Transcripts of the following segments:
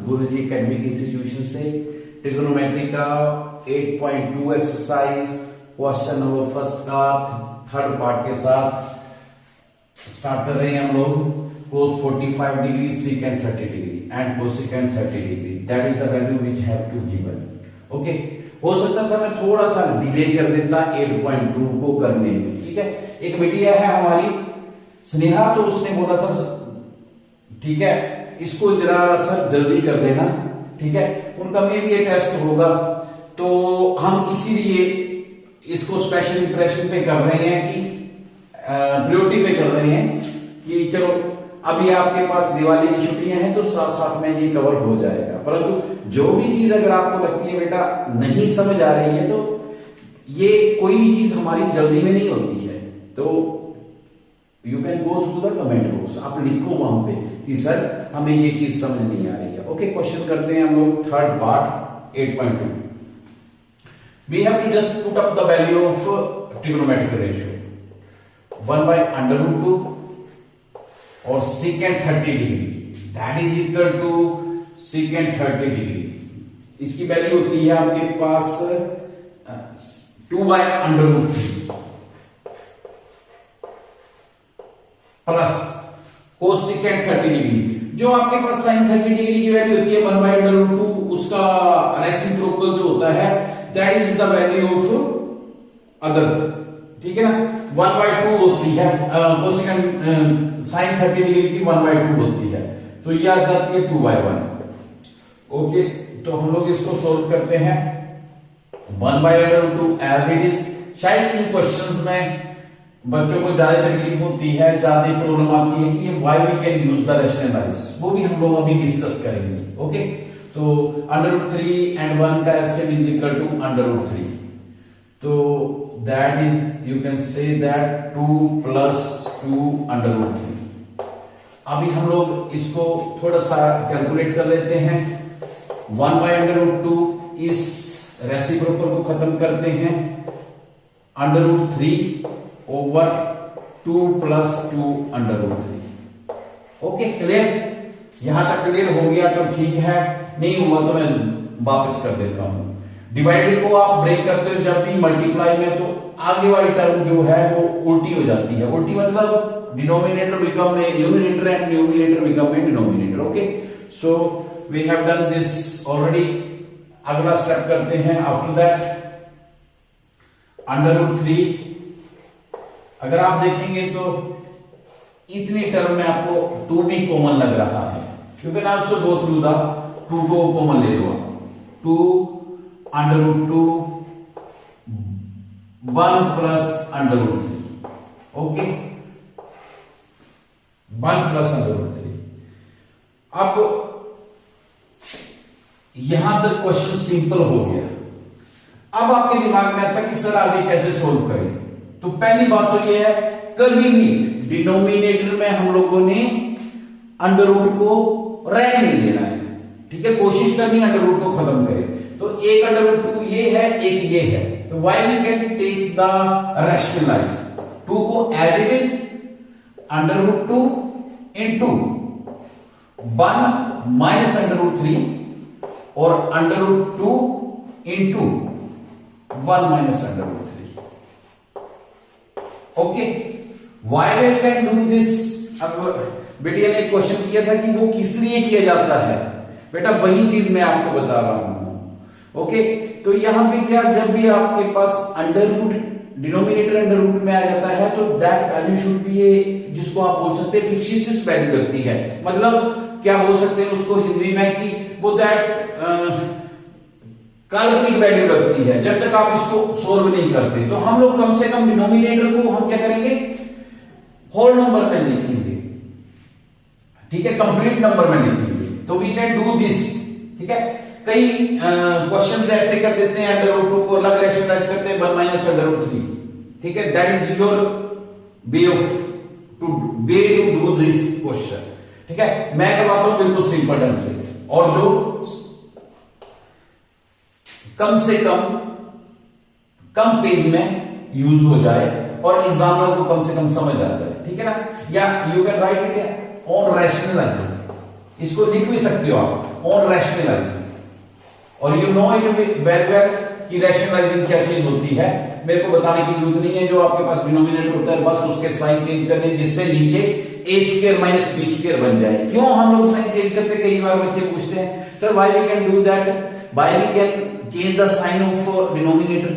गुरुजी academic institution से trigonometry का 8.2 exercise question number first का थर्ड पार्ट के साथ स्टार्ट कर रहे हैं हम लोग। cos 45 degree secant 30 degree and cosecant 30 degree, that is the value which have to given. Okay, हो सकता था मैं थोड़ा सा डिले कर देता 8.2 को करने में। ठीक है, एक बिटिया है हमारी स्नेहा, तो उसने बोला था ठीक है इसको जरा सर जल्दी कर देना। ठीक है, उनका मे भी ये टेस्ट होगा, तो हम इसीलिए इसको स्पेशल इंप्रेशन पे कर रहे हैं कि प्रायोरिटी पे कर रहे हैं कि चलो अभी आपके पास दिवाली की छुट्टियां हैं तो साथ साथ में ये कवर हो जाएगा। परंतु जो भी चीज अगर आपको लगती है बेटा नहीं समझ आ रही है, तो ये कोई भी चीज हमारी जल्दी में नहीं होती है, तो you can go through the comment box, आप लिखो वहां पे कि सर हमें ये चीज समझ नहीं आ रही है। ओके, क्वेश्चन करते हैं हम लोग third part 8.2। We have to just put up the value of trigonometric ratio 1/√2 और secant 30 degree, that is equal to secant 30 degree. इसकी वैल्यू होती है आपके पास 2/√3 प्लस cosecant 30 डिग्री। जो आपके पास sin 30 डिग्री की वैल्यू होती है 1/√2, उसका रेसिप्रोकल जो होता है that is the value of other. ठीक है ना, 1/2 होती है cosecant sin 30 डिग्री की 1/2 होती है, तो ये आ जाती है 2/1। ओके, तो हम लोग इसको सोल्व करते हैं 1/√2 एज इट इज। शायद इन क्वेश्चंस में बच्चों को ज्यादा तकलीफ होती है, ज्यादा प्रॉब्लम आती है कि why we can use the rationalise, वो भी हम लोग अभी डिस्कस करेंगे। ओके, तो √3 एंड 1 का एलसीएम इज इक्वल टू √3, तो that is you can say that 2 + 2√3। अभी हम लोग इसको थोड़ा सा कैलकुलेट कर लेते हैं। 1/√2 इस रेसिप्रोकल को खत्म करते हैं, √3 ओवर 2 + 2√3। Okay, clear? यहां तक क्लियर हो गया तो ठीक है, नहीं हुआ तो मैं वापस कर देता हूं। डिवाइडेड को आप ब्रेक करते हो जब भी मल्टीप्लाई में, तो आगे वाली टर्म जो है वो उल्टी हो जाती है। उल्टी मतलब denominator become a numerator and numerator become a denominator. Okay, so we have done this already. अगला स्टेप करते हैं। आफ्टर दैट √3, अगर आप देखेंगे तो इतनी टर्म में आपको 2 भी कॉमन लग रहा है, क्योंकि ना उससे गो थ्रू द 2 को कॉमन ले लो आप। 2 √2 1 + √3। ओके, 1 + √3। अब यहां तक क्वेश्चन सिंपल हो गया। अब आपके दिमाग में आता है कि सर आगे कैसे सोल्व करें। तो पहली बात तो यह है, कभी भी डिनोमिनेटर में हम लोगों ने अंडररूट को रहने नहीं देना है। ठीक है, कोशिश करनी अंडररूट को खत्म करें। तो एक √2 ये है, एक ये है, तो why we can take the rationalise 2 को एज इट इज √2 into 1 - √3 और √2 into 1 - √3। Okay, why we can do this. अब बेटिया ने एक क्वेश्चन किया था कि वो किस लिए किया जाता है, बेटा वही चीज मैं आपको बता रहा हूं। ओके, तो यहां पे क्या, जब भी आपके पास अंडररूट डिनोमिनेटर अंडररूट में आ जाता है, तो दैट वैल्यू शुड बी ए, जिसको आप बोल सकते हैं फिक्सिस वैल्यू लगती है। मतलब क्या बोल सकते हैं उसको हिंदी में कि वो दैट काल्पनिक वैल्यू लगती है जब तक आप इसको सोल्व नहीं करते। तो हम लोग कम से कम डिनोमिनेटर को हम क्या करेंगे, होल नंबर में लिखेंगे। ठीक है, कंप्लीट नंबर में लिखेंगे, तो वी कैन डू दिस। ठीक है, कई क्वेश्चन ऐसे कर देते हैं, √2 को अलग रैशनलाइज करते हैं 1 - √3। ठीक है, that is your way to do this question. ठीक है, मैं करवाता हूं बिल्कुल सिंपल ढंग से, और जो कम से कम पेज में यूज हो जाए और एग्जामिनर को कम से कम समझ आ जाए। ठीक है ना, या you can write it on rationalising, इसको लिख भी सकते हो आप ऑन रैशनलाइजिंग, और you know it very well कि रैशनलाइजिंग क्या चीज होती है, मेरे को बताने की जरूरत नहीं है। जो आपके पास डिनोमिनेटर होता है बस उसके साइन चेंज करने, जिससे नीचे ए स्क्वायर माइनस बी स्क्वायर बन जाए। क्यों हम लोग साइन चेंज करते हैं? कई बार बच्चे पूछते हैं sir why we can do that, why we can change the sign of denominator.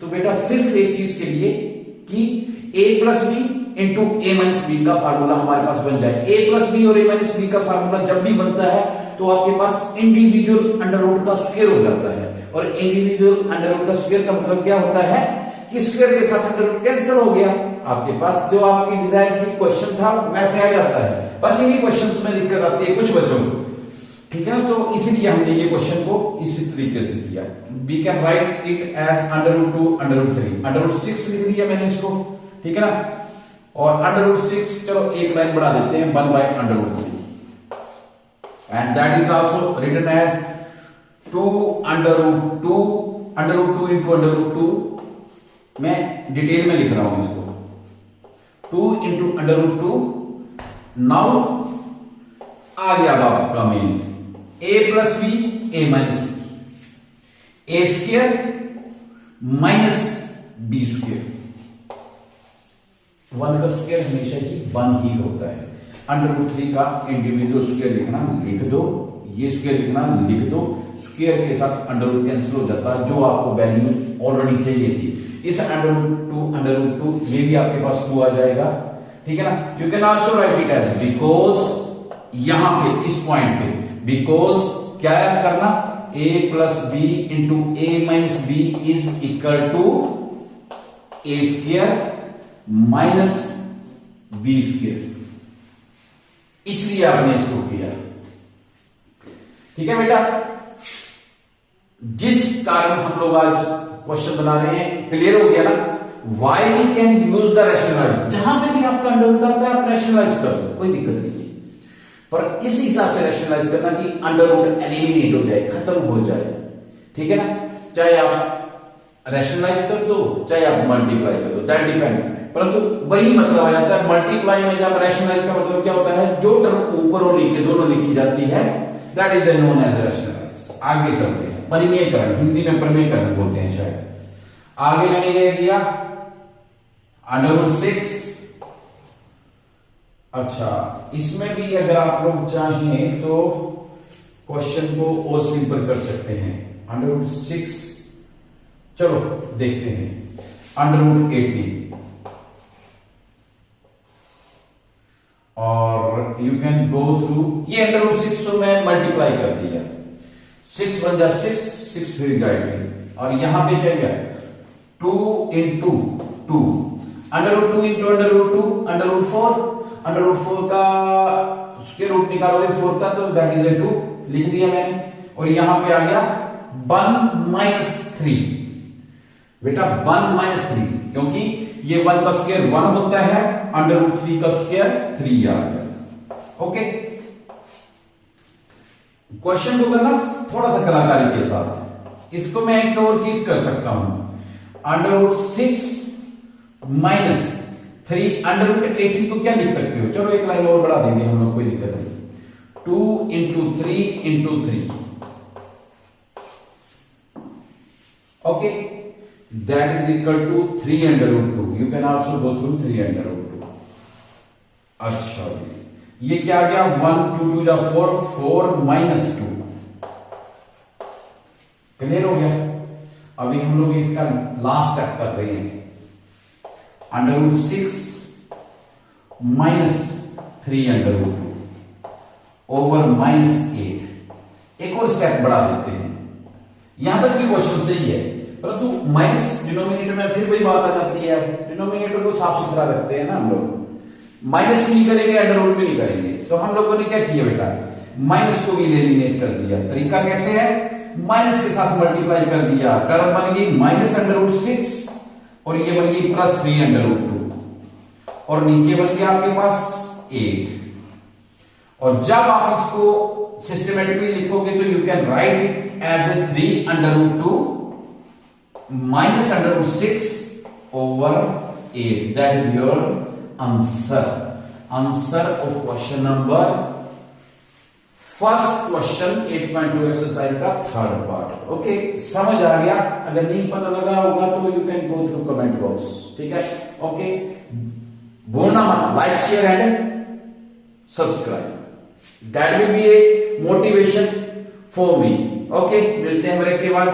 तो बेटा सिर्फ एक चीज के लिए कि a plus B into A minus B का फार्मूला हमारे पास बन जाए। a प्लस बी और a माइनस बी का फार्मूला जब भी बनता है तो आपके पास इंडिविजुअल अंडर रूट का स्क्वायर हो जाता है, और इंडिविजुअल अंडर रूट का स्क्वायर का मतलब क्या होता है कि स्क्वायर के साथ अंडर रूट कैंसिल हो गया। आपके पास जो आपकी डिजाइन थी, क्वेश्चन था, वैसे आ जाता है। बस इन्हीं क्वेश्चंस में दिक्कत आती है कुछ बच्चों को, ठीक है ना। तो इसीलिए हमने ये क्वेश्चन को इसी तरीके से किया। We can write it as under root 2 under root 3 under root 6 लिख दिया मैंने इसको, ठीक है ना। और अंडर रूट 6 चलो एक लाइन बढ़ा देते हैं 1 by under root 3, and that is also written as 2 under root 2 into under root 2। मैं डिटेल में लिख रहा हूं इसको, 2 इंटू अंडर रूट 2। नाउ आ गया आपका main a plus B A minus B, A square minus B square. 1 का स्क्वायर हमेशा ही 1 ही होता है। अंडर रूट 3 का इंडिविजुअल स्क्वायर लिखना लिख दो, ये स्क्वायर लिखना लिख दो, स्क्वायर के साथ अंडर रूट कैंसिल हो जाता है, जो आपको वैल्यू ऑलरेडी चाहिए थी। इस अंडर रूट 2 ये भी आपके पास 2 आ जाएगा, ठीक है ना। You can also write it as because, यहां पे इस पॉइंट पे बिकॉज क्या करना, a plus B into A minus B is equal to A square minus B square, इसलिए आपने इसको किया, ठीक है बेटा। जिस कारण हम लोग आज क्वेश्चन बना रहे हैं क्लियर हो गया ना। Why we can use the rationalise, जहां पे भी आपका अंडर रूट आता है आप रैशनलाइज कर दो, कोई दिक्कत नहीं है। पर इस हिसाब से रैशनलाइज करना कि अंडर रूट एलिमिनेट हो जाए, खत्म हो जाए, ठीक है ना। चाहे आप रैशनलाइज कर दो, चाहे आप मल्टीप्लाई कर दो, दैट डिपेंड। परंतु वही मतलब आ जाता है मल्टीप्लाई में, जब रैशनलाइज का मतलब क्या होता है, जो टर्म ऊपर और नीचे दोनों लिखी जाती है, that is known as rationalise. आगे चलते हैं, परिमेयकरण, हिंदी में परिमेयकरण बोलते हैं शायद। आगे मैंने ये किया अंडर रूट 6। अच्छा, इसमें भी अगर आप लोग चाहें तो क्वेश्चन को और सिंपल कर सकते हैं। अंडर रूट 6 चलो देखते हैं, अंडर रूट 18, और यू कैन गो थ्रू ये अंडर रूट 6 को मैं मल्टीप्लाई कर दिया, 6 1 जा 6, 6 3 डायरेक्टली, और यहां पे क्या गया 2 into 2 under root 2 into under root 2 under root 4, under root 4 का स्क्वायर रूट निकालोगे 4 का, तो दैट इज 2 लिख दिया मैंने। और यहां पे आ गया 1 माइनस 3, बेटा 1 माइनस 3, क्योंकि ये 1 का स्क्वायर 1 होता है, अंडर रूट 3 का स्क्वायर 3 आ गया। ओके, क्वेश्चन को करना थोड़ा सा कलाकारी के साथ। इसको मैं एक और चीज कर सकता हूं, under root 6 minus 3 under root 18 को क्या लिख सकते हो, चलो एक लाइन और बढ़ा देंगे हम लोग, कोई दिक्कत नहीं। 2 into 3 into 3, okay, that is equal to 3 under root 2। You can also go through 3 under root 2। अच्छा, ये क्या आ गया 1 2 2 जा 4, 4 माइनस 2, क्लियर हो गया। अभी हम लोग इसका लास्ट स्टेप कर रहे हैं, under root 6 minus 3 under root 2 over minus 8। एक और स्टेप बढ़ा देते हैं, यहां तक भी क्वेश्चन सही है, परंतु माइनस डिनोमिनेटर में फिर वही बात आ जाती है, डिनोमिनेटर को साफ सुथरा रखते हैं ना हम लोग, माइनस भी नहीं करेंगे अंडर रूट भी नहीं करेंगे। तो हम लोगों ने क्या किया बेटा, माइनस को भी एलिमिनेट कर दिया। तरीका कैसे है, माइनस के साथ मल्टीप्लाई कर दिया, टर्म बन गई माइनस अंडर रूट 6 और ये बन गई प्लस 3 अंडर रूट 2, और नीचे बन गया आपके पास 8। और जब आप इसको सिस्टमेटिकली लिखोगे तो you can write it as a 3 under root 2 minus under root 6 over 8। That is your answer, answer of question number first question 8.2 exercise का थर्ड पार्ट। ओके, समझ आ गया? अगर नहीं पता लगा होगा तो you can go through comment box. ठीक है, ओके, भूलना मत like share and subscribe, that will be a motivation for me. Okay, मिलते हैं ब्रेक के बाद।